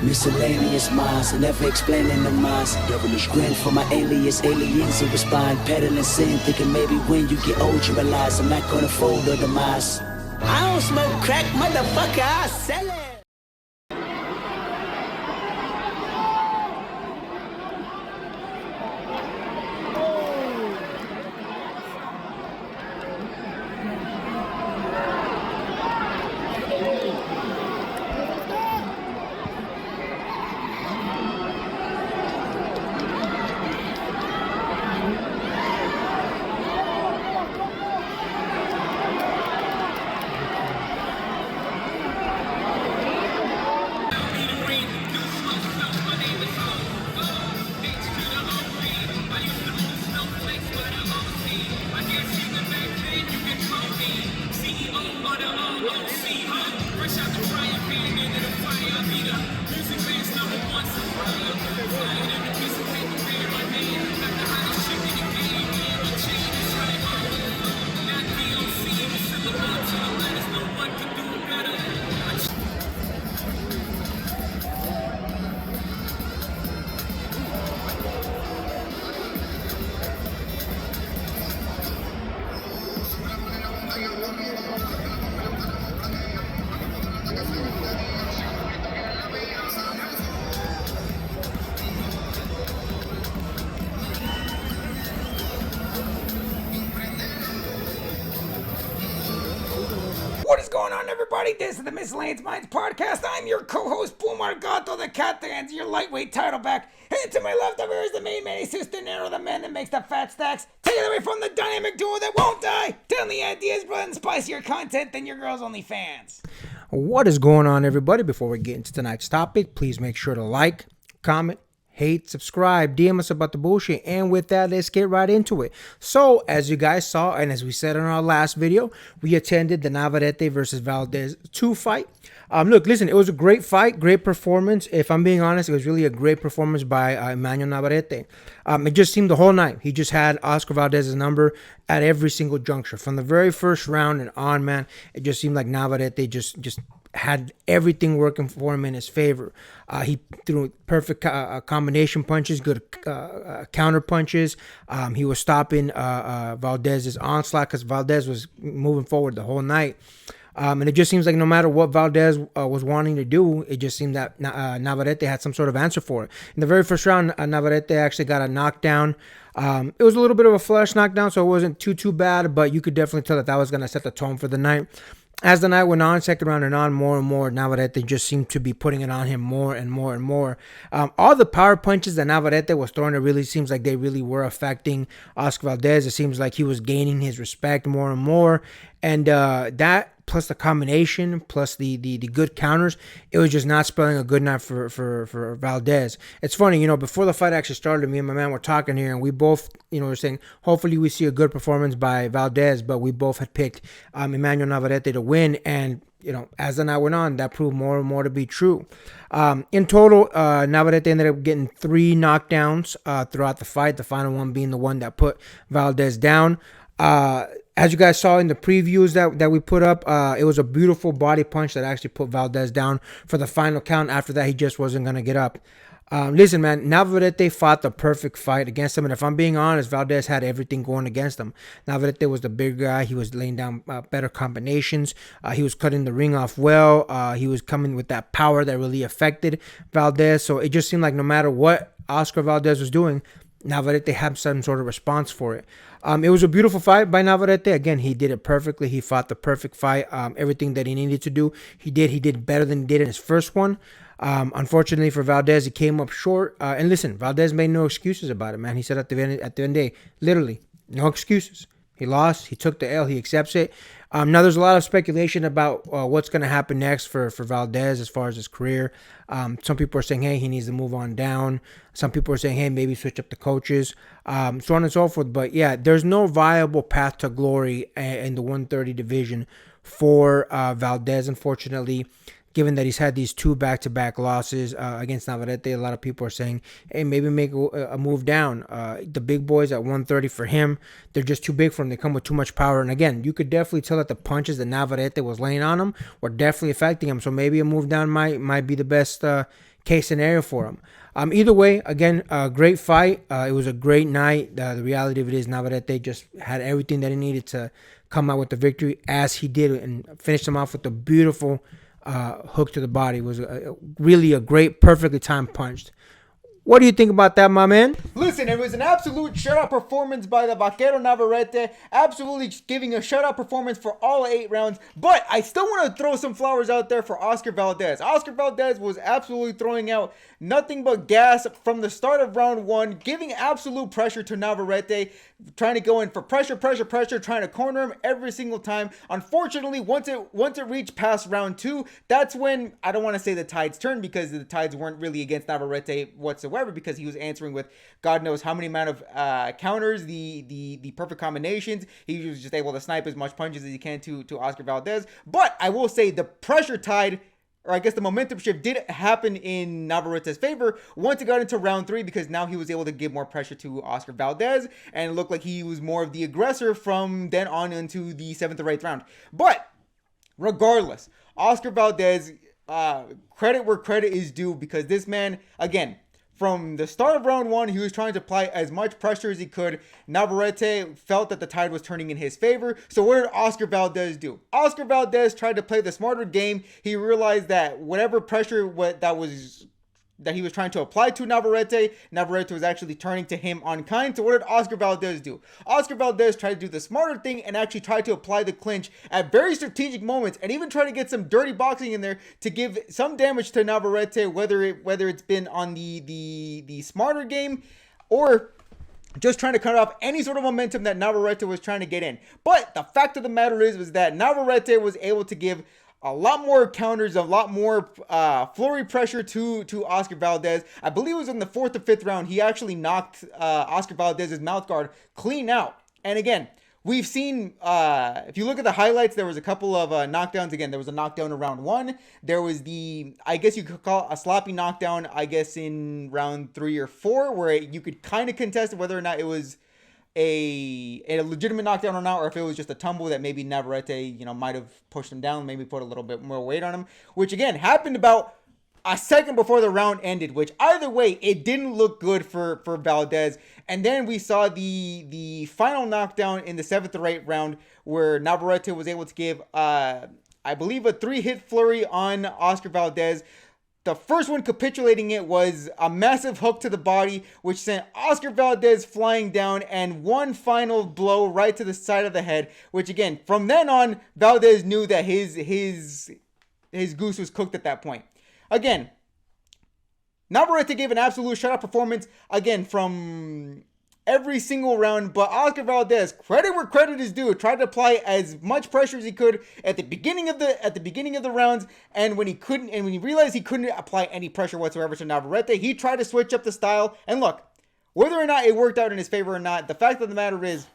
Miscellaneous minds, never explaining the minds. Devilish grin for my alias, aliens who respond. Peddling sin, thinking maybe when you get old you realize I'm not gonna fold or demise. I don't smoke crack, motherfucker, I sell it. What is going on, everybody? This is the Miscellaneous Minds Podcast. I'm your co-host, Boom Argato, the cat that hands your lightweight title back. And to my left over is the main man, sister Nero, the man that makes the fat stacks. Take it away from the dynamic duo that won't die. Tell the ideas, brother, and spicier content than your girl's OnlyFans. What is going on, everybody? Before we get into tonight's topic, please make sure to like, comment, hate, subscribe, DM us about the bullshit, and with that, let's get right into it. So, as you guys saw, and as we said in our last video, we attended the Navarrete versus Valdez 2 fight. Look, listen, it was a great fight, great performance. If I'm being honest, it was really a great performance by Emmanuel Navarrete. It just seemed the whole night, he just had Oscar Valdez's number at every single juncture. From the very first round and on, man, it just seemed like Navarrete just had everything working for him in his favor. He threw perfect combination punches, good counter punches. He was stopping Valdez's onslaught because Valdez was moving forward the whole night. And it just seems like no matter what Valdez was wanting to do, it just seemed that Navarrete had some sort of answer for it. In the very first round, Navarrete actually got a knockdown. It was a little bit of a flush knockdown, so it wasn't too bad, but you could definitely tell that was going to set the tone for the night. As the night went on, second round and on, more and more, Navarrete just seemed to be putting it on him more and more and more. All the power punches that Navarrete was throwing, it really seems like they really were affecting Oscar Valdez. It seems like he was gaining his respect more and more. And that, plus the combination, plus the good counters, it was just not spelling a good night for Valdez. It's funny, before the fight actually started, me and my man were talking here, and we both, were saying, hopefully we see a good performance by Valdez, but we both had picked Emmanuel Navarrete to win, and as the night went on, that proved more and more to be true. In total, Navarrete ended up getting 3 knockdowns throughout the fight, the final one being the one that put Valdez down. As you guys saw in the previews that we put up, it was a beautiful body punch that actually put Valdez down for the final count. After that, he just wasn't going to get up. Listen, man, Navarrete fought the perfect fight against him. And if I'm being honest, Valdez had everything going against him. Navarrete was the bigger guy. He was laying down better combinations. He was cutting the ring off well. He was coming with that power that really affected Valdez. So it just seemed like no matter what Oscar Valdez was doing, Navarrete had some sort of response for it. It was a beautiful fight by Navarrete. Again, he did it perfectly. He fought the perfect fight. Everything that he needed to do, he did. He did better than he did in his first one. Unfortunately for Valdez, he came up short. And listen, Valdez made no excuses about it, man. He said at the end of the day, literally, no excuses. He lost. He took the L. He accepts it. Now, there's a lot of speculation about what's going to happen next for Valdez as far as his career. Some people are saying, hey, he needs to move on down. Some people are saying, hey, maybe switch up the coaches, so on and so forth. But, yeah, there's no viable path to glory in the 130 division for Valdez, unfortunately. Given that he's had these 2 back-to-back losses against Navarrete, a lot of people are saying, hey, maybe make a move down. The big boys at 130 for him, they're just too big for him. They come with too much power. And again, you could definitely tell that the punches that Navarrete was laying on him were definitely affecting him. So maybe a move down might be the best case scenario for him. Either way, again, a great fight. It was a great night. The reality of it is Navarrete just had everything that he needed to come out with the victory as he did and finished him off with a beautiful hook to the body. It was really a great, perfectly timed punch. What do you think about that, my man? Listen, it was an absolute shutout performance by the Vaquero Navarrete. Absolutely giving a shutout performance for all 8 rounds. But I still want to throw some flowers out there for Oscar Valdez. Oscar Valdez was absolutely throwing out nothing but gas from the start of round 1, giving absolute pressure to Navarrete, trying to go in for pressure, trying to corner him every single time. Unfortunately, once it reached past round 2, that's when, I don't want to say the tides turned, because the tides weren't really against Navarrete whatsoever, because he was answering with God knows how many amount of counters, the perfect combinations. He was just able to snipe as much punches as he can to Oscar Valdez. But I will say the pressure tide, or I guess the momentum shift, did happen in Navarrete's favor once it got into round 3, because now he was able to give more pressure to Oscar Valdez, and it looked like he was more of the aggressor from then on into the 7th or 8th round. But regardless, Oscar Valdez, credit where credit is due, because this man, again, from the start of round 1, he was trying to apply as much pressure as he could. Navarrete felt that the tide was turning in his favor. So what did Oscar Valdez do? Oscar Valdez tried to play the smarter game. He realized that whatever pressure that he was trying to apply to Navarrete was actually turning to him unkind. So what did Oscar Valdez do? Oscar Valdez tried to do the smarter thing and actually tried to apply the clinch at very strategic moments, and even try to get some dirty boxing in there to give some damage to Navarrete, whether it's been on the smarter game or just trying to cut off any sort of momentum that Navarrete was trying to get in. But the fact of the matter was that Navarrete was able to give a lot more counters, a lot more flurry pressure to Oscar Valdez. I believe it was in the 4th or 5th round. He actually knocked Oscar Valdez's mouth guard clean out. And again, we've seen, if you look at the highlights, there was a couple of knockdowns. Again, there was a knockdown in round 1. There was I guess you could call it a sloppy knockdown, I guess, in round 3 or 4, where you could kind of contest whether or not it was a legitimate knockdown or not, or if it was just a tumble that maybe Navarrete, might have pushed him down, maybe put a little bit more weight on him, which again happened about a second before the round ended, which either way, it didn't look good for Valdez. And then we saw the final knockdown in the 7th or 8th round, where Navarrete was able to give, I believe, a 3-hit flurry on Oscar Valdez. The first one capitulating it was a massive hook to the body, which sent Oscar Valdez flying down, and one final blow right to the side of the head, which again, from then on, Valdez knew that his goose was cooked at that point. Again, Navarrete gave an absolute shutout performance, again, from every single round, but Oscar Valdez, credit where credit is due, tried to apply as much pressure as he could at the beginning of the rounds, and when he realized he couldn't apply any pressure whatsoever to Navarrete, he tried to switch up the style. And look, whether or not it worked out in his favor or not, the fact of the matter is,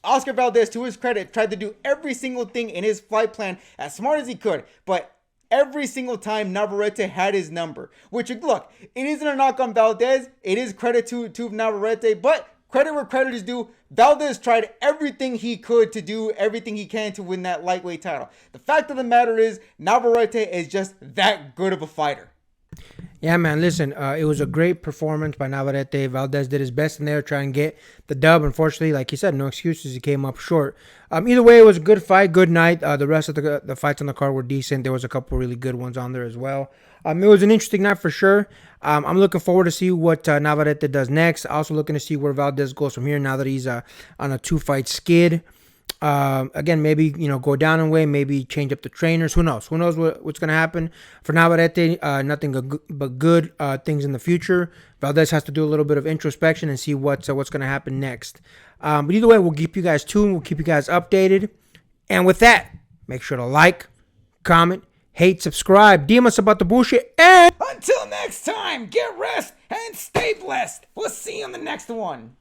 Oscar Valdez, to his credit, tried to do every single thing in his fight plan as smart as he could, but every single time Navarrete had his number. Which, look, it isn't a knock on Valdez, it is credit to Navarrete, but credit where credit is due, Valdez tried everything he could to do everything he can to win that lightweight title. The fact of the matter is, Navarrete is just that good of a fighter. Yeah, man, listen, it was a great performance by Navarrete. Valdez did his best in there to try and get the dub. Unfortunately, like he said, no excuses. He came up short. Either way, it was a good fight, good night. The rest of the fights on the card were decent. There was a couple really good ones on there as well. It was an interesting night for sure. I'm looking forward to see what Navarrete does next. Also looking to see where Valdez goes from here now that he's on a 2-fight skid. Again, maybe, go down in weight, maybe change up the trainers. Who knows? Who knows what's going to happen for Navarrete? Nothing but good things in the future. Valdez has to do a little bit of introspection and see what's going to happen next. But either way, we'll keep you guys tuned. We'll keep you guys updated. And with that, make sure to like, comment, hate, subscribe, DM us about the bullshit, and until next time, get rest and stay blessed. We'll see you on the next one.